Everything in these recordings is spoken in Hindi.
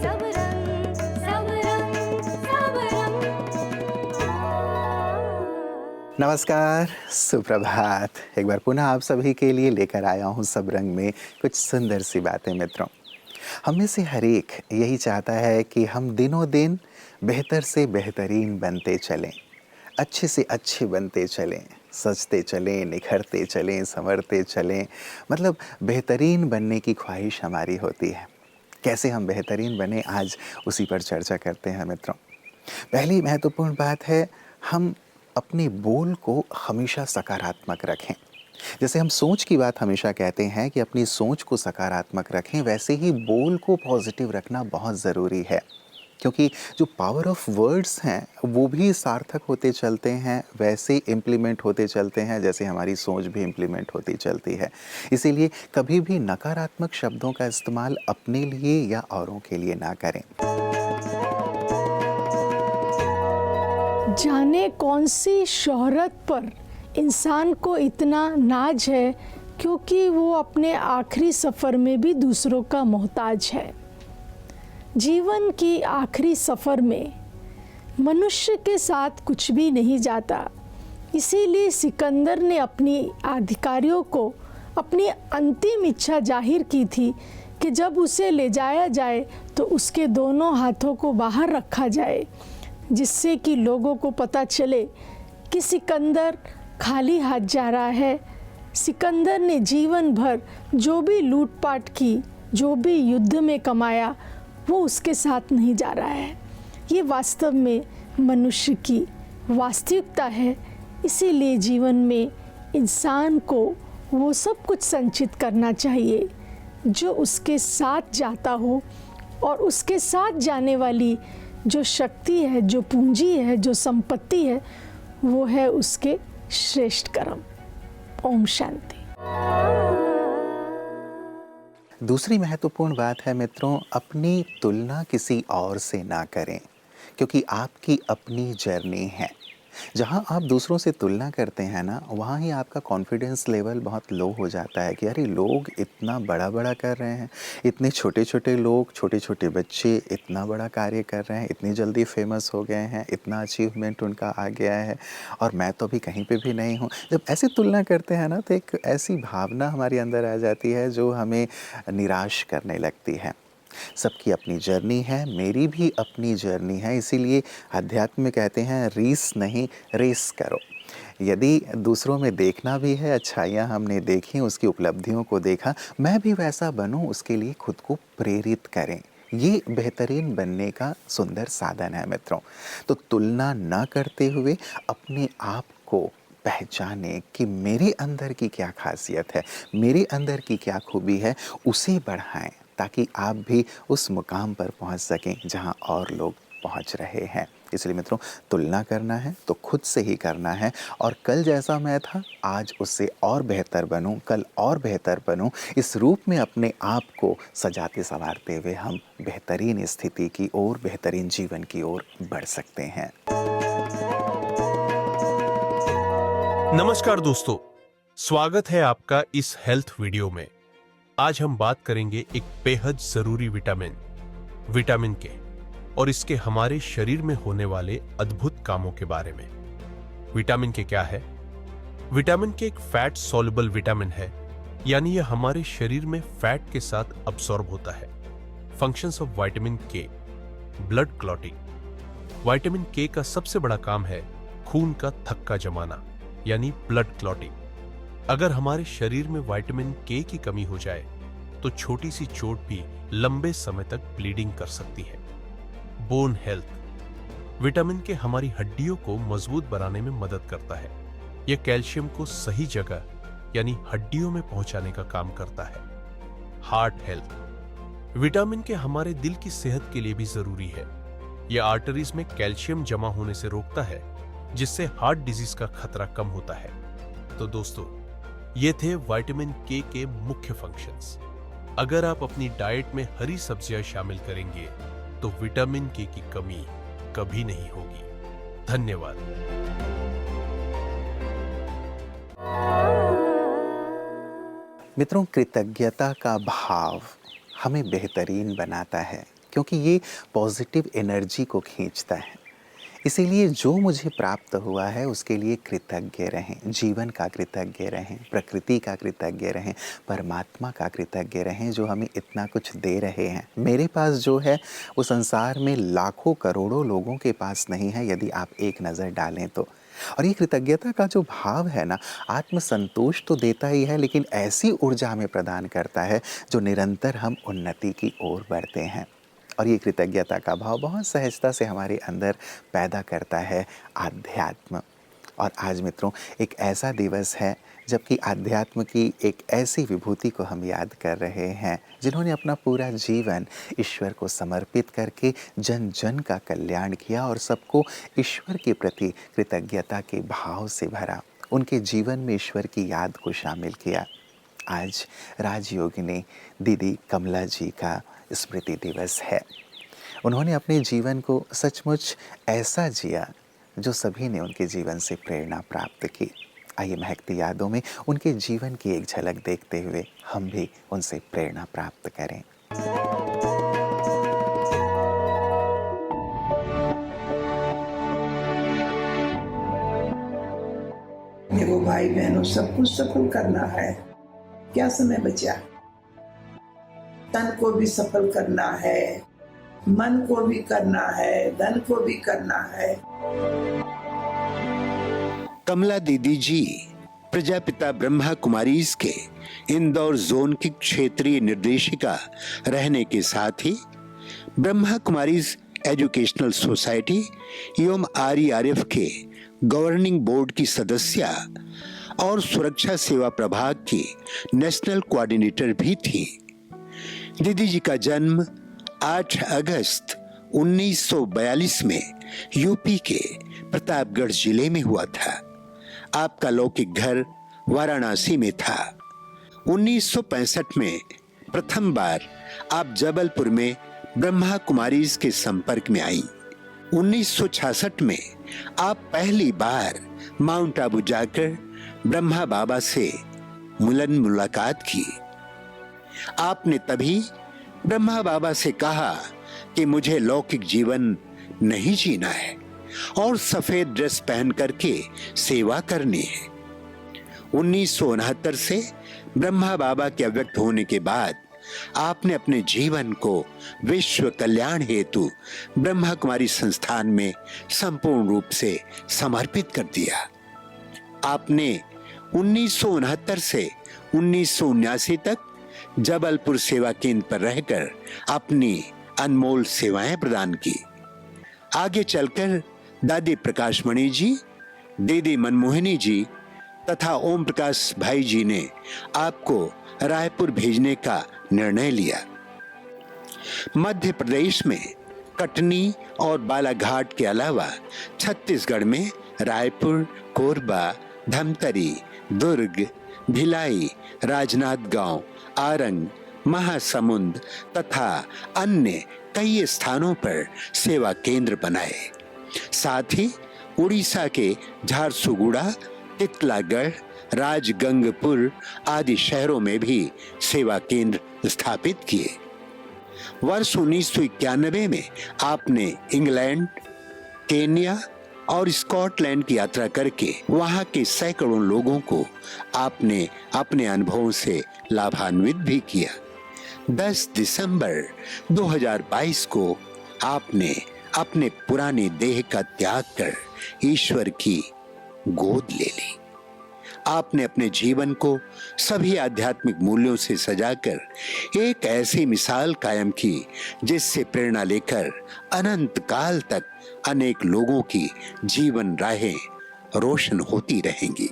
सब रंग सब रंग सब रंग। नमस्कार, सुप्रभात। एक बार पुनः आप सभी के लिए लेकर आया हूँ सब रंग में कुछ सुंदर सी बातें। मित्रों, हम में से हर एक यही चाहता है कि हम दिनों दिन बेहतर से बेहतरीन बनते चलें, अच्छे से अच्छे बनते चलें, सजते चलें, निखरते चलें, संवरते चलें। मतलब बेहतरीन बनने की ख्वाहिश हमारी होती है। कैसे हम बेहतरीन बने, आज उसी पर चर्चा करते हैं मित्रों। पहली महत्वपूर्ण बात है, हम अपने बोल को हमेशा सकारात्मक रखें। जैसे हम सोच की बात हमेशा कहते हैं कि अपनी सोच को सकारात्मक रखें, वैसे ही बोल को पॉजिटिव रखना बहुत ज़रूरी है। क्योंकि जो पावर ऑफ वर्ड्स हैं वो भी सार्थक होते चलते हैं, वैसे इम्प्लीमेंट होते चलते हैं जैसे हमारी सोच भी इम्प्लीमेंट होती चलती है। इसीलिए कभी भी नकारात्मक शब्दों का इस्तेमाल अपने लिए या औरों के लिए ना करें। जाने कौन सी शोहरत पर इंसान को इतना नाज है, क्योंकि वो अपने आखिरी सफ़र में भी दूसरों का मोहताज है। जीवन की आखिरी सफ़र में मनुष्य के साथ कुछ भी नहीं जाता। इसीलिए सिकंदर ने अपनी अधिकारियों को अपनी अंतिम इच्छा जाहिर की थी कि जब उसे ले जाया जाए तो उसके दोनों हाथों को बाहर रखा जाए, जिससे कि लोगों को पता चले कि सिकंदर खाली हाथ जा रहा है। सिकंदर ने जीवन भर जो भी लूटपाट की, जो भी युद्ध में कमाया, वो उसके साथ नहीं जा रहा है। ये वास्तव में मनुष्य की वास्तविकता है। इसीलिए जीवन में इंसान को वो सब कुछ संचित करना चाहिए जो उसके साथ जाता हो, और उसके साथ जाने वाली जो शक्ति है, जो पूंजी है, जो संपत्ति है, वो है उसके श्रेष्ठ कर्म। ओम शांति। दूसरी महत्वपूर्ण बात है मित्रों, अपनी तुलना किसी और से ना करें, क्योंकि आपकी अपनी जर्नी है। जहाँ आप दूसरों से तुलना करते हैं ना, वहाँ ही आपका कॉन्फिडेंस लेवल बहुत लो हो जाता है कि अरे लोग इतना बड़ा बड़ा कर रहे हैं, इतने छोटे छोटे लोग, छोटे छोटे बच्चे इतना बड़ा कार्य कर रहे हैं, इतनी जल्दी फेमस हो गए हैं, इतना अचीवमेंट उनका आ गया है और मैं तो अभी कहीं पे भी नहीं हूँ। जब ऐसी तुलना करते हैं ना, तो एक ऐसी भावना हमारे अंदर आ जाती है जो हमें निराश करने लगती है। सबकी अपनी जर्नी है, मेरी भी अपनी जर्नी है। इसीलिए अध्यात्म में कहते हैं, रीस नहीं रेस करो। यदि दूसरों में देखना भी है, अच्छाइयाँ हमने देखी, उसकी उपलब्धियों को देखा, मैं भी वैसा बनूं, उसके लिए खुद को प्रेरित करें। ये बेहतरीन बनने का सुंदर साधन है मित्रों। तो तुलना ना करते हुए अपने आप को पहचाने कि मेरे अंदर की क्या खासियत है, मेरे अंदर की क्या खूबी है, उसे बढ़ाएं, ताकि आप भी उस मुकाम पर पहुंच सकें जहां और लोग पहुंच रहे हैं। इसलिए मित्रों, तुलना करना है तो खुद से ही करना है, और कल जैसा मैं था आज उससे और बेहतर बनूं, कल और बेहतर बनूं। इस रूप में अपने आप को सजाते संवारते हुए हम बेहतरीन स्थिति की ओर, बेहतरीन जीवन की ओर बढ़ सकते हैं। नमस्कार दोस्तों, स्वागत है आपका इस हेल्थ वीडियो में। आज हम बात करेंगे एक बेहद जरूरी विटामिन के, और इसके हमारे शरीर में होने वाले अद्भुत कामों के बारे में। विटामिन के क्या है? विटामिन के एक फैट सॉल्युबल विटामिन है, यानी यह हमारे शरीर में फैट के साथ अब्सॉर्ब होता है। फंक्शंस ऑफ विटामिन के: ब्लड क्लॉटिंग। विटामिन के का सबसे बड़ा काम है खून का थक्का जमाना, यानी ब्लड क्लॉटिंग। अगर हमारे शरीर में विटामिन के की कमी हो जाए तो छोटी सी चोट भी लंबे समय तक ब्लीडिंग कर सकती है। Bone health. विटामिन के हमारी हड्डियों को मजबूत बनाने में मदद करता है। यह कैल्शियम को सही जगह यानी हड्डियों में पहुंचाने का काम करता है। Heart health. विटामिन के हमारे दिल की सेहत के लिए भी जरूरी है। यह आर्टरीज में कैल्शियम जमा होने से रोकता है, जिससे हार्ट डिजीज का खतरा कम होता है। तो दोस्तों, ये थे विटामिन के मुख्य फंक्शंस। अगर आप अपनी डाइट में हरी सब्जियां शामिल करेंगे तो विटामिन के की कमी कभी नहीं होगी। धन्यवाद। मित्रों, कृतज्ञता का भाव हमें बेहतरीन बनाता है, क्योंकि ये पॉजिटिव एनर्जी को खींचता है। इसीलिए जो मुझे प्राप्त हुआ है उसके लिए कृतज्ञ रहें, जीवन का कृतज्ञ रहें, प्रकृति का कृतज्ञ रहें, परमात्मा का कृतज्ञ रहें जो हमें इतना कुछ दे रहे हैं। मेरे पास जो है वो संसार में लाखों करोड़ों लोगों के पास नहीं है यदि आप एक नज़र डालें तो। और ये कृतज्ञता का जो भाव है ना, आत्मसंतोष तो देता ही है लेकिन ऐसी ऊर्जा हमें प्रदान करता है जो निरंतर हम उन्नति की ओर बढ़ते हैं। और ये कृतज्ञता का भाव बहुत सहजता से हमारे अंदर पैदा करता है आध्यात्म। और आज मित्रों एक ऐसा दिवस है जबकि आध्यात्म की एक ऐसी विभूति को हम याद कर रहे हैं जिन्होंने अपना पूरा जीवन ईश्वर को समर्पित करके जन जन का कल्याण किया और सबको ईश्वर के प्रति कृतज्ञता के भाव से भरा, उनके जीवन में ईश्वर की याद को शामिल किया। आज राजयोगिनी दीदी कमला जी का स्मृति दिवस है। उन्होंने अपने जीवन को सचमुच ऐसा जिया जो सभी ने उनके जीवन से प्रेरणा प्राप्त की। आइए महकती यादों में उनके जीवन की एक झलक देखते हुए हम भी उनसे प्रेरणा प्राप्त करें। देखो भाई बहनों, सब कुछ सफल करना है, क्या समय बचा? तन को भी सफल करना है, मन को भी करना है, धन को भी करना है। कमला दीदी जी प्रजापिता ब्रह्मा कुमारीज के इंदौर जोन की क्षेत्रीय निर्देशिका रहने के साथ ही ब्रह्मा कुमारीज एजुकेशनल सोसाइटी एवं RERF के गवर्निंग बोर्ड की सदस्य और सुरक्षा सेवा प्रभाग की नेशनल कोऑर्डिनेटर भी थी। दीदी जी का जन्म 8 अगस्त 1942 में यूपी के प्रतापगढ़ जिले में हुआ था। आपका लौकिक घर वाराणसी में था। 1965 में प्रथम बार आप जबलपुर में ब्रह्मा कुमारीज के संपर्क में आई। 1966 में आप पहली बार माउंट आबू जाकर ब्रह्मा बाबा से मुलाकात की। आपने तभी ब्रह्मा बाबा से कहा कि मुझे लौकिक जीवन नहीं जीना है और सफेद ड्रेस पहन करके सेवा करनी है। 1969 से ब्रह्मा बाबा के अव्यक्त होने के बाद आपने अपने जीवन को विश्व कल्याण हेतु ब्रह्मा कुमारी संस्थान में संपूर्ण रूप से समर्पित कर दिया। आपने 1969 से 1979 तक जबलपुर सेवा केंद्र पर रहकर अपनी अनमोल सेवाएं प्रदान की। आगे चलकर दादी प्रकाशमणि जी, दीदी मनमोहिनी जी तथा ओम प्रकाश भाई जी ने आपको रायपुर भेजने का निर्णय लिया। मध्य प्रदेश में कटनी और बालाघाट के अलावा छत्तीसगढ़ में रायपुर, कोरबा, धमतरी, दुर्ग, भिलाई, राजनांदगांव, आरंग, महासमुंद तथा अन्य कई स्थानों पर सेवा केंद्र बनाए। साथ ही उड़ीसा के झारसुगुड़ा, तितलागढ़, राजगंगपुर आदि शहरों में भी सेवा केंद्र स्थापित किए। वर्ष 1991 में आपने इंग्लैंड, केन्या और स्कॉटलैंड की यात्रा करके वहां के सैकड़ों लोगों को आपने अपने अनुभवों से लाभान्वित भी किया। 10 दिसंबर 2022 को आपने अपने पुराने देह का त्याग कर ईश्वर की गोद ले ली। आपने अपने जीवन को सभी आध्यात्मिक मूल्यों से सजाकर एक ऐसी मिसाल कायम की जिससे प्रेरणा लेकर अनंत काल तक अनेक लोगों की जीवन राहें रोशन होती रहेंगी।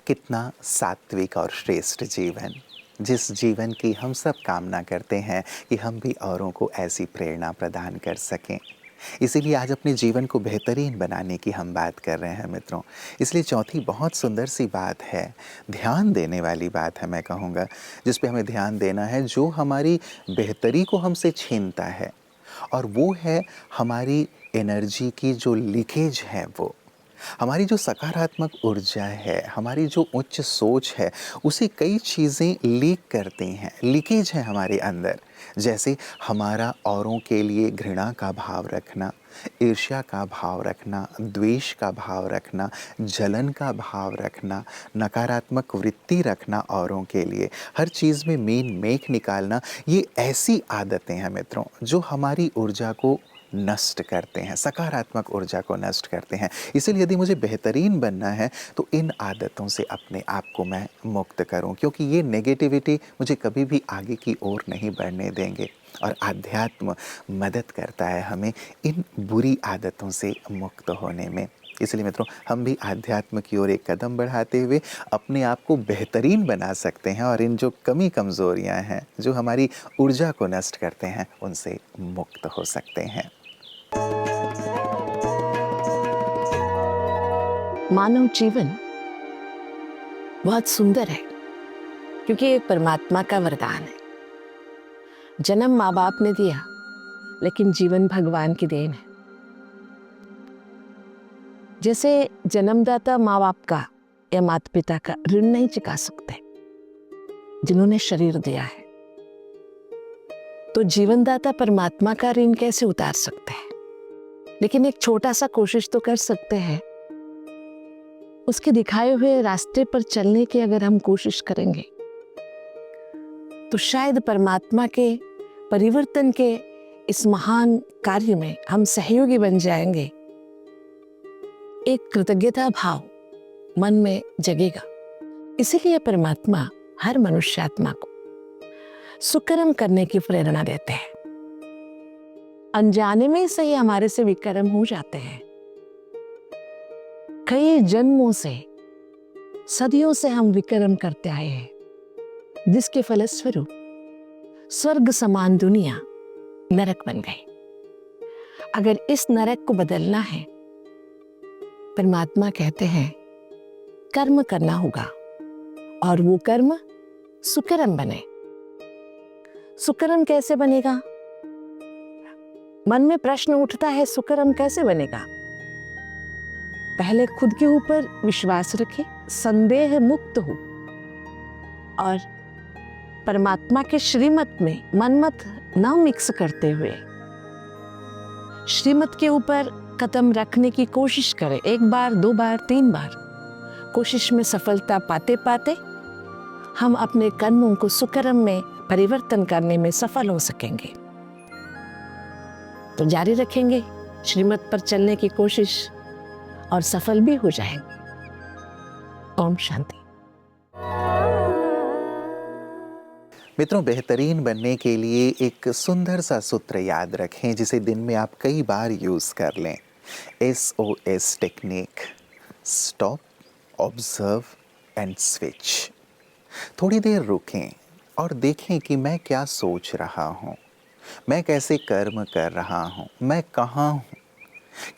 कितना सात्विक और श्रेष्ठ जीवन, जिस जीवन की हम सब कामना करते हैं कि हम भी औरों को ऐसी प्रेरणा प्रदान कर सकें। इसीलिए आज अपने जीवन को बेहतरीन बनाने की हम बात कर रहे हैं मित्रों। इसलिए चौथी बहुत सुंदर सी बात है, ध्यान देने वाली बात है मैं कहूँगा, जिस पे हमें ध्यान देना है, जो हमारी बेहतरी को हमसे छीनता है, और वो है हमारी एनर्जी की जो लीकेज है वो। हमारी जो सकारात्मक ऊर्जा है, हमारी जो उच्च सोच है, उसे कई चीज़ें लीक करती हैं, लीकेज है हमारे अंदर। जैसे हमारा औरों के लिए घृणा का भाव रखना, ईर्ष्या का भाव रखना, द्वेष का भाव रखना, जलन का भाव रखना, नकारात्मक वृत्ति रखना औरों के लिए, हर चीज़ में मीन मेख निकालना, ये ऐसी आदतें हैं मित्रों जो हमारी ऊर्जा को नष्ट करते हैं, सकारात्मक ऊर्जा को नष्ट करते हैं। इसीलिए यदि मुझे बेहतरीन बनना है तो इन आदतों से अपने आप को मैं मुक्त करूं, क्योंकि ये नेगेटिविटी मुझे कभी भी आगे की ओर नहीं बढ़ने देंगे। और आध्यात्म मदद करता है हमें इन बुरी आदतों से मुक्त होने में। इसलिए मित्रों, हम भी आध्यात्म की ओर एक कदम बढ़ाते हुए अपने आप को बेहतरीन बना सकते हैं और इन जो कमी कमज़ोरियां हैं, जो हमारी ऊर्जा को नष्ट करते हैं, उनसे मुक्त हो सकते हैं। मानव जीवन बहुत सुंदर है क्योंकि ये परमात्मा का वरदान है। जन्म माँ बाप ने दिया, लेकिन जीवन भगवान की देन है। जैसे जन्मदाता माँ बाप का या माता पिता का ऋण नहीं चुका सकते जिन्होंने शरीर दिया है, तो जीवनदाता परमात्मा का ऋण कैसे उतार सकते हैं? लेकिन एक छोटा सा कोशिश तो कर सकते हैं। उसके दिखाए हुए रास्ते पर चलने की अगर हम कोशिश करेंगे तो शायद परमात्मा के परिवर्तन के इस महान कार्य में हम सहयोगी बन जाएंगे। एक कृतज्ञता भाव मन में जगेगा। इसीलिए परमात्मा हर मनुष्यात्मा को सुकर्म करने की प्रेरणा देते हैं। अनजाने में से ही हमारे से विकर्म हो जाते हैं। कई जन्मों से, सदियों से हम विकर्म करते आए हैं, जिसके फलस्वरूप स्वर्ग समान दुनिया नरक बन गई। अगर इस नरक को बदलना है, परमात्मा कहते हैं कर्म करना होगा, और वो कर्म सुकर्म बने। सुकर्म कैसे बनेगा? मन में प्रश्न उठता है, सुकर्म कैसे बनेगा? पहले खुद के ऊपर विश्वास रखें, संदेह मुक्त हो और परमात्मा के श्रीमत में मनमत न मिक्स करते हुए श्रीमत के ऊपर कदम रखने की कोशिश करें। 1 बार, 2 बार, 3 बार कोशिश में सफलता पाते पाते हम अपने कर्मों को सुकर्म में परिवर्तन करने में सफल हो सकेंगे। तो जारी रखेंगे श्रीमत पर चलने की कोशिश और सफल भी हो जाएंगे। ओम शांति। मित्रों, बेहतरीन बनने के लिए एक सुंदर सा सूत्र याद रखें जिसे दिन में आप कई बार यूज़ कर लें। SOS technique, stop, observe and switch. थोड़ी देर रुकें और देखें कि मैं क्या सोच रहा हूँ, मैं कैसे कर्म कर रहा हूँ, मैं कहाँ हूँ।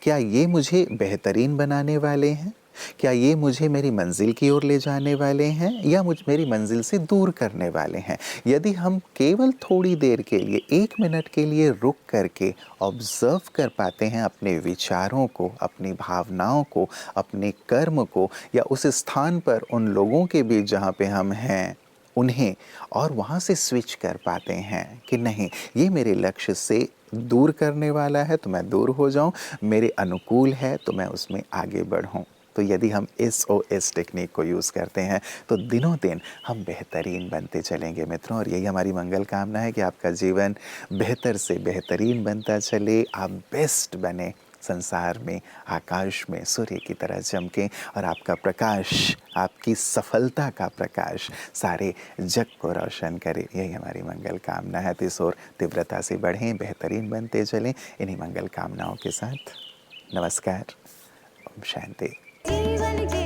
क्या ये मुझे बेहतरीन बनाने वाले हैं? क्या ये मुझे मेरी मंजिल की ओर ले जाने वाले हैं या मेरी मंजिल से दूर करने वाले हैं? यदि हम केवल थोड़ी देर के लिए, 1 मिनट के लिए रुक करके ऑब्जर्व कर पाते हैं अपने विचारों को, अपनी भावनाओं को, अपने कर्म को, या उस स्थान पर उन लोगों के बीच जहाँ पे हम हैं उन्हें, और वहाँ से स्विच कर पाते हैं कि नहीं, ये मेरे लक्ष्य से दूर करने वाला है तो मैं दूर हो जाऊं, मेरे अनुकूल है तो मैं उसमें आगे बढ़ूं। तो यदि हम SOS टेक्निक को यूज़ करते हैं तो दिनों दिन हम बेहतरीन बनते चलेंगे मित्रों। और यही हमारी मंगल कामना है कि आपका जीवन बेहतर से बेहतरीन बनता चले, आप बेस्ट बने, संसार में, आकाश में सूर्य की तरह चमकें और आपका प्रकाश, आपकी सफलता का प्रकाश सारे जग को रोशन करे। यही हमारी मंगल कामना है। तो इस ओर तीव्रता से बढ़ें, बेहतरीन बनते चलें। इन्हीं मंगल कामनाओं के साथ नमस्कार। ओम शांति। जीवन के